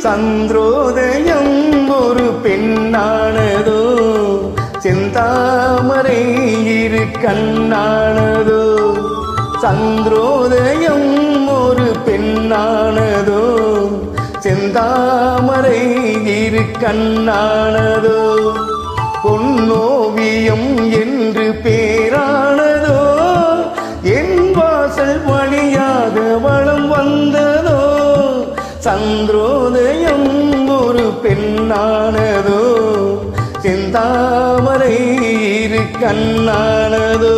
சந்திரோதயம் ஒரு பெண்ணானதோ செந்தாமரை இரு கண்ணானதோ சந்திரோதயம் ஒரு பெண்ணானதோ செந்தாமரை இரு கண்ணானதோ பொன்னோவியம் என்று பேரானதோ என் வாசல் வழியாக வலம் வந்ததோ சந்திரோதயம் ஒரு பெண்ணானதோ செந்தாமரை இரு கண்ணானதோ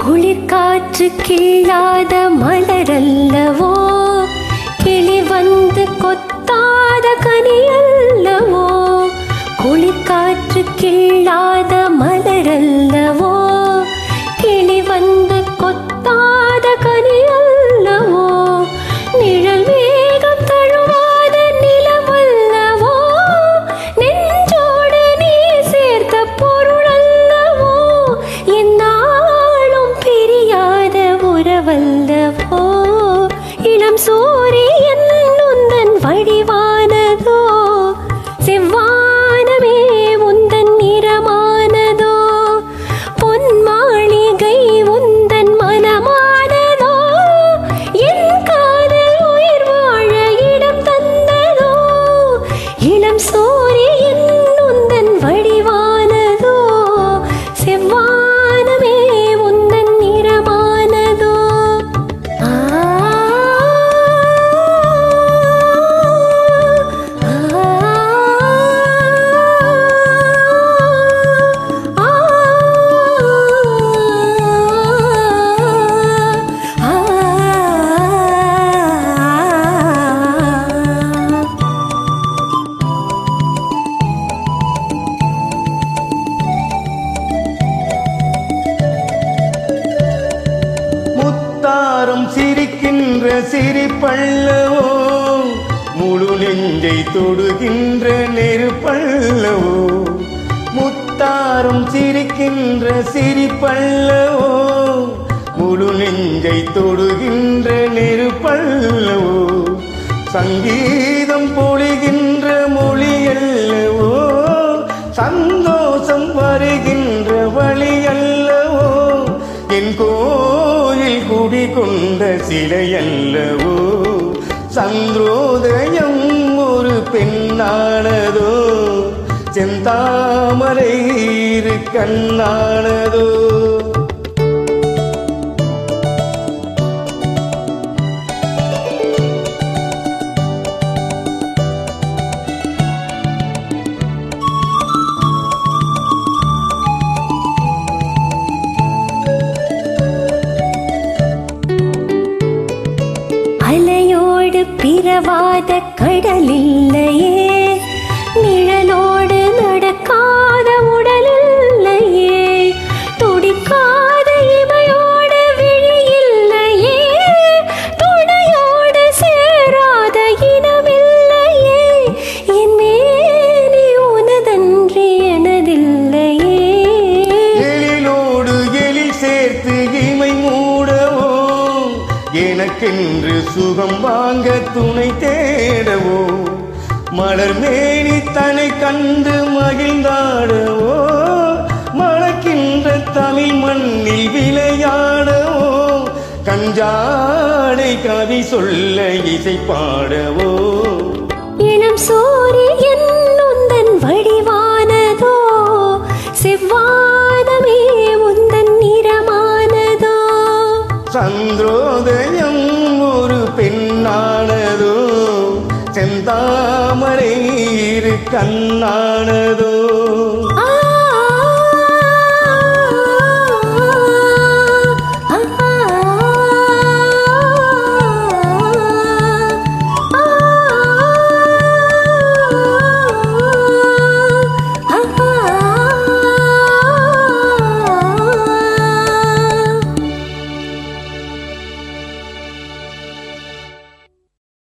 குளிர்காற்று கிள்ளாத மலரல்லவோ கிளி வந்து கொத்தாத கனியல்லவோ குளிர்காற்று கிள்ளாத மலரல்லவோ கிளி வந்து கொத்தாத கனியல்லவோ நிழல் மேகம் தழுவாத நிலவல்லவோ நெஞ்சோடு நீ சேர்த்த பொருளல்லவோ உறவல்லவோ இளம் சூரியன் உந்தன் வடிவானதோ செவ்வானமே உந்தன் நிறமானதோ பொன் மாளிகை உந்தன் மனமானதோ என் காதல் உயிர் வாழ இடம் தந்ததோ இளம் சூரியன் உந்தன் வடிவானதோ செவ்வானமே உந்தன் நிறமானதோ முத்தாரம் சிரிக்கின்ற சிரிப்பல்லவோ முழு நெஞ்சை தொடுகின்ற நெருப்பல்லவோ முத்தாரம் சிரிக்கின்ற சிரிப்பல்லவோ முழு நெஞ்சை தொடுகின்ற நெருப்பல்லவோ சங்கீதம் பொழிகின்ற மொழியல்லவோ சந்தோஷம் வருகின்ற வழியல்லவோ என் கோயில் குடிகொண்ட சிலையல்லவோ சந்திரோதயம் ஒரு பெண்ணானதோ செந்தாமரை இரு கண்ணானதோ அலையோடு பிறவாத கடலில்லையே நிழலோடு நடக்காத உடலில்லையே துடிக்காத இமையோடு விழியில்லையே துணையோடு சேராத இனமில்லையே என் மேனி உனதன்றி எனதில்லையே எழிலோடு எழில் சேர்த்து இமை மூடவோ எனக்கென்று சுகம் வாங்க துணை தேடவோ மலர் மேனி தனை கண்டு மகிழ்ந்தாடவோ மணக்கின்ற தமிழ் மண்ணில் விளையாடவோ கஞ்சாடை கவி சொல்ல இசை பாடவோ இளம் சூரியன் உந்தன் வடிவானதோ செவ்வானமே உந்தன் நிறமானதோ சந்திரோதயம் ஒரு பெண்ணானதோ செந்தாமரை இரு கண்ணானதோ